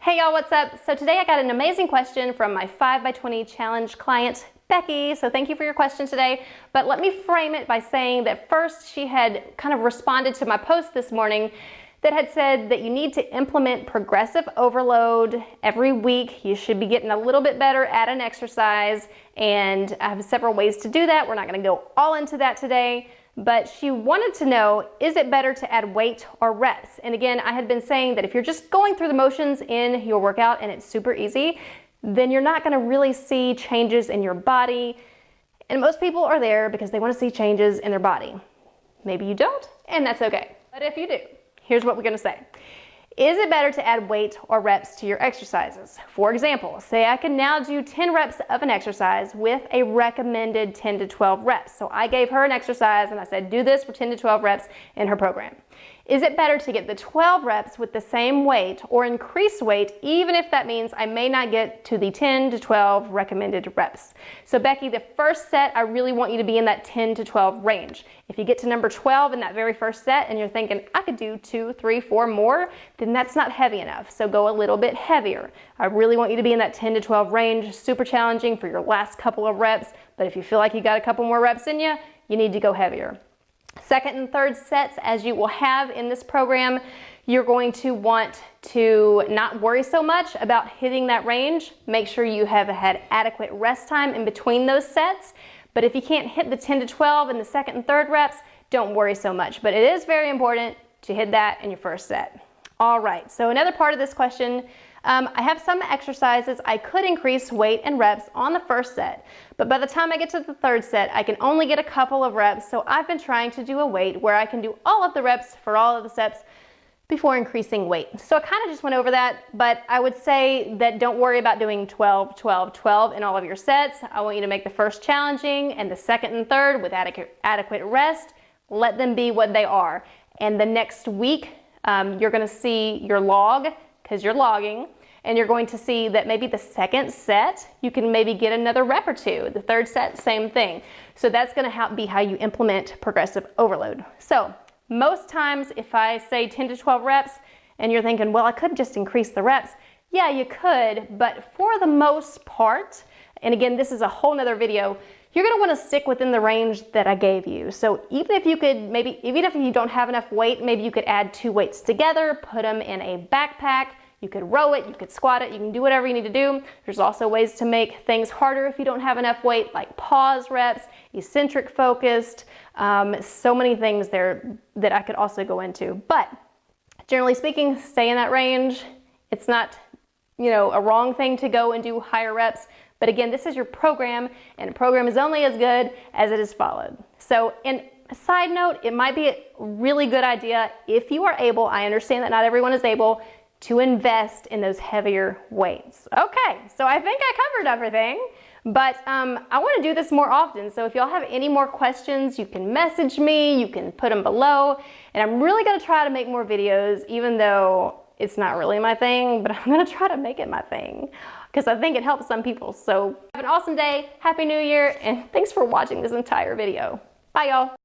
Hey y'all, what's up? So today I got an amazing question from my 5x20 challenge client, Becky. So thank you for your question today. But let me frame it by saying that first she had kind of responded to my post this morning that had said that you need to implement progressive overload every week. You should be getting a little bit better at an exercise, and I have several ways to do that. We're not going to go all into that today. But she wanted to know, is it better to add weight or reps? And again, I had been saying that if you're just going through the motions in your workout and it's super easy, then you're not going to really see changes in your body. And most people are there because they want to see changes in their body. Maybe you don't, and that's okay. But if you do, here's what we're going to say. Is it better to add weight or reps to your exercises? For example, say I can now do 10 reps of an exercise with a recommended 10 to 12 reps. So I gave her an exercise and I said, do this for 10 to 12 reps in her program. Is it better to get the 12 reps with the same weight or increase weight, even if that means I may not get to the 10 to 12 recommended reps? So Becky, the first set, I really want you to be in that 10 to 12 range. If you get to number 12 in that very first set and you're thinking, I could do 2, 3, 4 more, then that's not heavy enough. So go a little bit heavier. I really want you to be in that 10 to 12 range, super challenging for your last couple of reps. But if you feel like you got a couple more reps in you, you need to go heavier. Second and third sets, as you will have in this program, you're going to want to not worry so much about hitting that range. Make sure you have had adequate rest time in between those sets. But if you can't hit the 10 to 12 in the second and third reps, don't worry so much. But it is very important to hit that in your first set. All right, so another part of this question, I have some exercises I could increase weight and reps on the first set, but by the time I get to the third set, I can only get a couple of reps, so I've been trying to do a weight where I can do all of the reps for all of the sets before increasing weight. So I kind of just went over that, but I would say that don't worry about doing 12, 12, 12 in all of your sets. I want you to make the first challenging and the second and third with adequate rest. Let them be what they are. And the next week, you're going to see your log, because you're logging, and you're going to see that maybe the second set, you can maybe get another rep or two. The third set, same thing. So that's going to be how you implement progressive overload. So most times if I say 10 to 12 reps and you're thinking, well, I could just increase the reps. Yeah, you could, but for the most part, and again, this is a whole nother video, you're going to want to stick within the range that I gave you. So even if you could even if you don't have enough weight, maybe you could add 2 weights together, put them in a backpack. You could row it, you could squat it, you can do whatever you need to do. There's also ways to make things harder if you don't have enough weight, like pause reps, eccentric focused, so many things there that I could also go into. But generally speaking, stay in that range. It's not, a wrong thing to go and do higher reps. But again, this is your program, and a program is only as good as it is followed. So, and a side note, it might be a really good idea if you are able, I understand that not everyone is able, to invest in those heavier weights. Okay, so I think I covered everything, but I want to do this more often. So if y'all have any more questions, you can message me, you can put them below, and I'm really going to try to make more videos, even though it's not really my thing, but I'm going to try to make it my thing because I think it helps some people. So have an awesome day, Happy New Year, and thanks for watching this entire video. Bye, y'all.